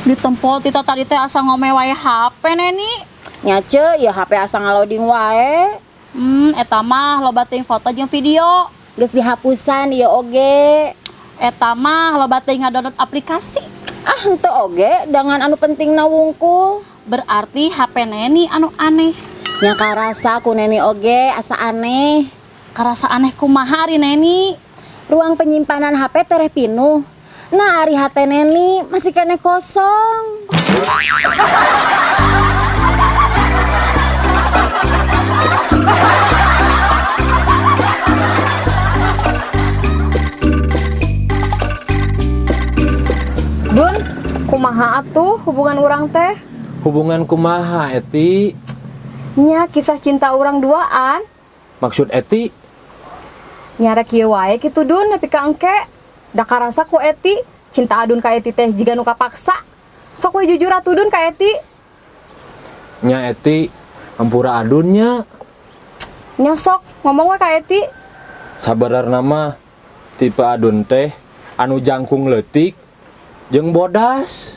Ditempol tita tadi teh asa ngome wae HP neni. Nya ce, ya HP asa ngaloding wae. Eta mah loba teuing foto jeung video. Geus dihapusan ieu oge. Eta mah loba teuing ngadownload aplikasi. Ah, henteu oge, dengan anu penting na wungkul. Berarti HP neni anu aneh. Nya karasa ku neni oge asa aneh. Karasa aneh kumaha ari neni? Ruang penyimpanan HP tereh pinuh. Nah, ari hate neni masih kene kosong. Dun, kumaha atuh hubungan urang teh? Hubungan kumaha Eti? Nya kisah cinta urang duaan. Maksud Eti? Nyara kieu wae kitu Dun nepi ka engke. Da karasa ku Eti, cinta Adun ka Eti teh jiga nu kapaksa. Sok we jujur atuh Dun ka Eti. Nya Eti, ampura adunnya. Nya sok ngomong we ka Eti. Sabenerna mah tipe adun teh anu jangkung leutik jeung bodas.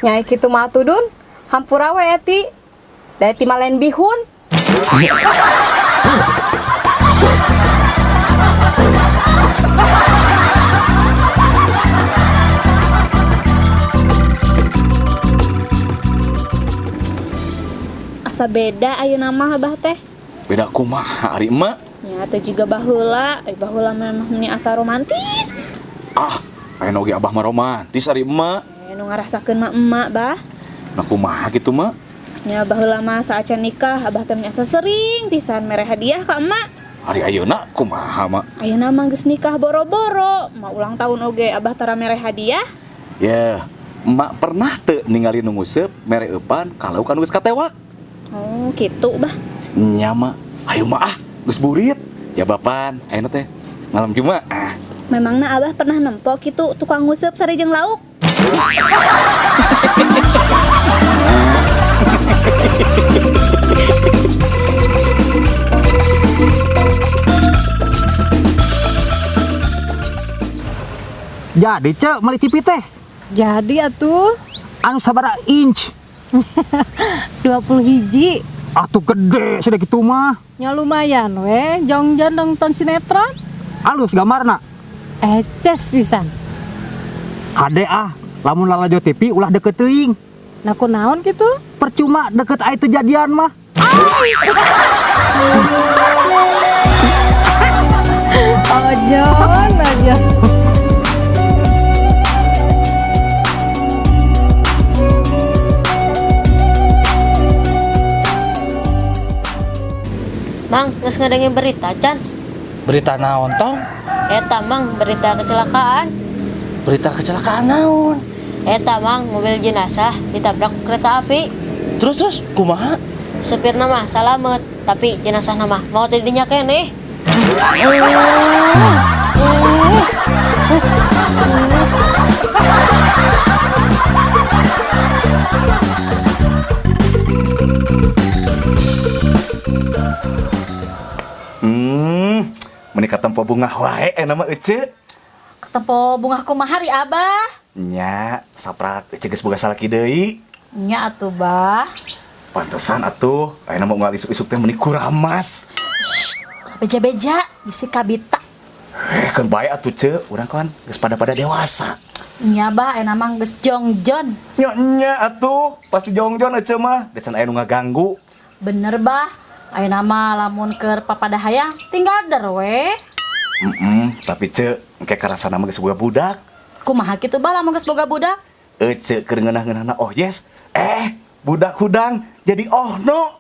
Nyai kitu mah atuh Dun, hampura we Eti. Da Eti mah lain bihun. Asa beda ayeuna mah Abah teh. Beda kumaha ari emak? Nya teh juga baheula, baheula memang meni asa romantis pisan. Ah, aya oge abah mah romantis ari emak. Nu ngarasakeun mah emak, Bah. Nah kumaha kitu emak? Nya baheula mah saacan nikah Abah teh asa sering pisan mere hadiah ka emak. Ari ayeuna kumaha mak? Ayeuna mah geus nikah boro-boro, mah ulang tahun oge Abah tara mere hadiah. Ya, emak pernah teu ningali nu nguseup mere eupan kalau kan geus katewak. Oh, gitu, Bah. Nya mak, ayo mak ah, geus burit. Ya bapan, ayeuna teh malam Jumat. Memangna Abah pernah nempok kitu tukang nguseup sari jeung lauk? Jadi cek meuli TV teh Jadi atuh anu sabaraha inch 20 hiji. atuh gede sudah gitu mah Nya lumayan we, jongjan nonton sinetron. alus gambarna Eces pisan. kade lamun lalajo TV ulah deket teuing Nah kunaon kitu? percuma deket aya jadian mah Ojon aja. Mang, geus ngadenge berita can? Berita naon tong? Eta mang berita kecelakaan. Berita kecelakaan naon? Eta mang mobil jenazah ditabrak kereta api. Terus kumaha? Supirna mah salamet, tapi jenazahna mah mau teh dinya keneh. Menikah tempo bunga wae nama Ece. Tempo bunga kumaha ri Abah? Nya, saprak Ece geus boga salaki deui. Nya atuh, Bah. Pantesan atuh, aya mau ngal isuk-isuk teh meuni kuramas. Beja-beja bisi kabita. Kan bae atuh Ce, urang kan geus pada dewasa. Nya Bah, aya mah geus jongjon. Nya atuh, pasti jongjon Ece mah, decan aya nu ngaganggu. Bener, Bah. Ayeuna mah lamun keur papada hayang tinggal der we. Tapi Ce, engke karasana mah geus boga budak. Kumaha kitu Bah lamun geus boga budak? Ece keur ngeunah-ngeunahna oh yes. Budak hudang jadi oh no.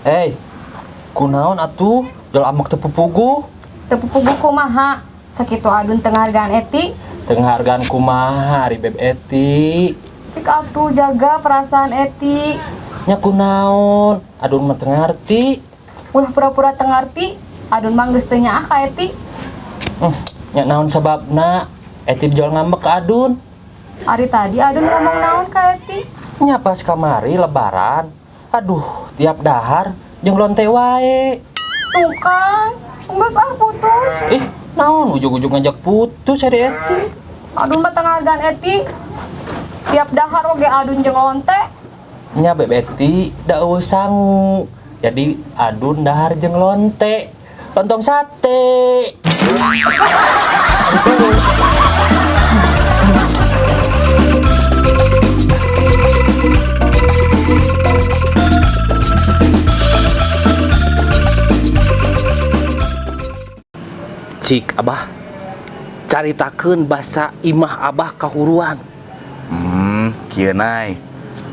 Hei, kunaon atuh? Jol amak teu pupugu. Teu pupugu kumaha? Sakitu Adun teu ngahargaan Eti. Teu ngahargaan kumaha ari Beb Eti. Cik atuh jaga perasaan Eti. Nya kunaon? Adun mah teu ngarti. Ulah pura-pura teu ngarti. Adun mah geus teu nyaah ka Eti. Nya naon sababna? Eti jual ngambek ke Adun. Ari tadi Adun ngomong naon ka Eti? Nya pas kamari lebaran. Aduh, tiap dahar jeung lonte wae. Tuh kan, geus putus. Ih, naon ujug-ujug ngajak putus ari Eti? Adun mah tengagan Eti. Tiap dahar oge adun jeung lonte. Nya Bebeti da eueuh sangu. Jadi adun dahar jeung lonte. Lontong sate. Cik Abah, caritakeun basa imah Abah kahuruan. Kieu nai.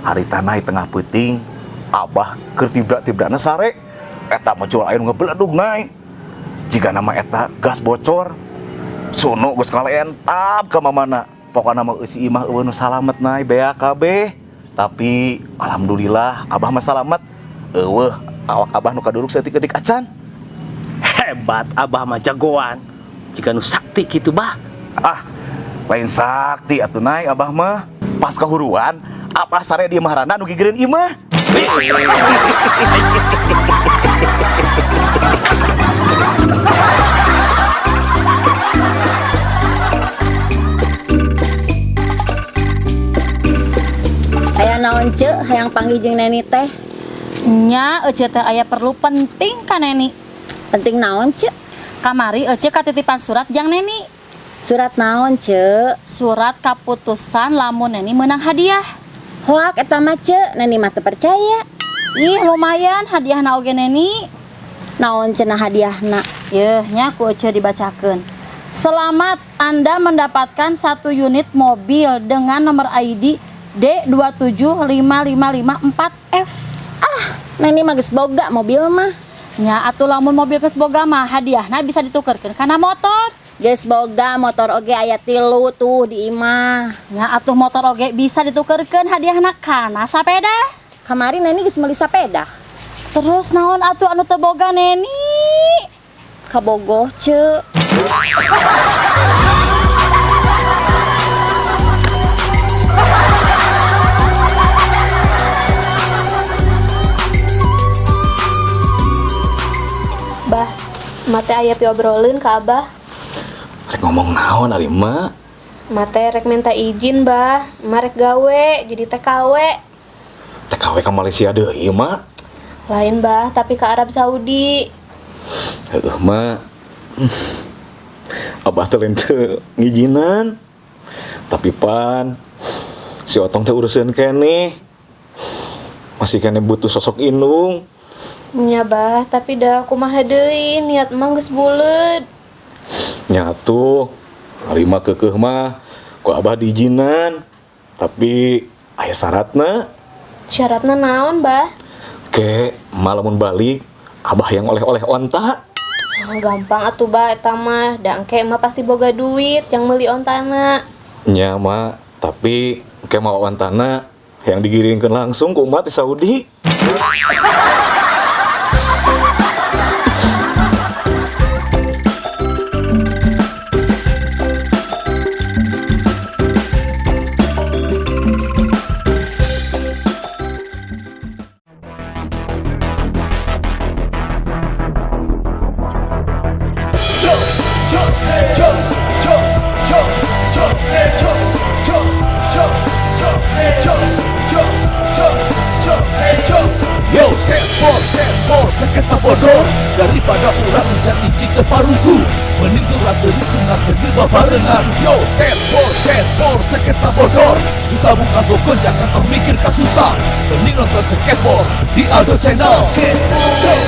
Harita nai tengah peuting, Abah keur tibra-tibrana sare. Eta mah cul aya nu ngebledug nai. Jika nama eta gas bocor, sono geus kaleentab ka mamana. Pokona mah si imah eueuh nu salamet nai bea kabeh. Tapi alhamdulillah Abah mah salamet. Eueuh awak Abah nu kaduruk seutik-eutik acan. Hebat Abah mah jagoan. Jika nu sakti kitu bah. Lain sakti atuh nai Abah mah. Pas kahuruan, Abah sare di maharana nu gigireun imah. Aya naon ceu hayang panggih jeung Neni teh? Nya ece teh aya perlu penting ka Neni. Penting naon ceu? Kamari ece katitipan surat jang Neni. Surat naon ceu? Surat kaputusan lamun Neni menang hadiah. Hoak eta mah ceu, Neni mah teu percaya. Ih lumayan hadiahna oge Neni. Naon cenah hadiahna? Yeuh nya ku ece dibacakeun. Selamat, Anda mendapatkan 1 unit mobil dengan nomor ID D2755554F. Neni mah geus boga mobil mah. Nya atuh lamun mobil geus boga mah hadiahna bisa ditukerkeun kana motor. Geus boga motor oge aya 3 tuh di imah. Nya atuh motor oge bisa ditukerkeun hadiahna kana sapeda. Kamari Neni geus meuli sapeda. Terus naon atuh anu teu boga Neni? Kabogoh ceu. Bah, mate aya piobrolin ka Abah. Rek ngomong naon ari emak? Mate rek minta izin, Bah. Marek gawe jadi TKW. TKW ka Malaysia deui emak. Lain, Bah, tapi ke Arab Saudi. Heuh mak. Abah teh lain teu ngijinan. Tapi pan si Otong teh urusan keneh. Masih keneh butuh sosok indung. Nya, Bah, tapi dah kumaha deui niat emang geus buleud. Nyatu ari mah keukeuh mah ku Abah diijinan. Tapi aya syaratna. Syaratna naon, Bah? Ke malamun balik Abah yang oleh-oleh onta. Oh, gampang atuh, Bah, eta mah. Da engke mah pasti boga duit yang meuli ontana. Nya mah, tapi ke mau ontana yang digiringkeun langsung ku umat di Saudi. Yo, skateboard, sketsa bodoh. Daripada urang menjadi cita paruku, mending surah seri sunat segir babarengan. Yo, skateboard, sketsa bodoh. Suka buka bokon, jangan kau mikir kasusah. Mending nonton skateboard di Aldo Channel. Skateboard,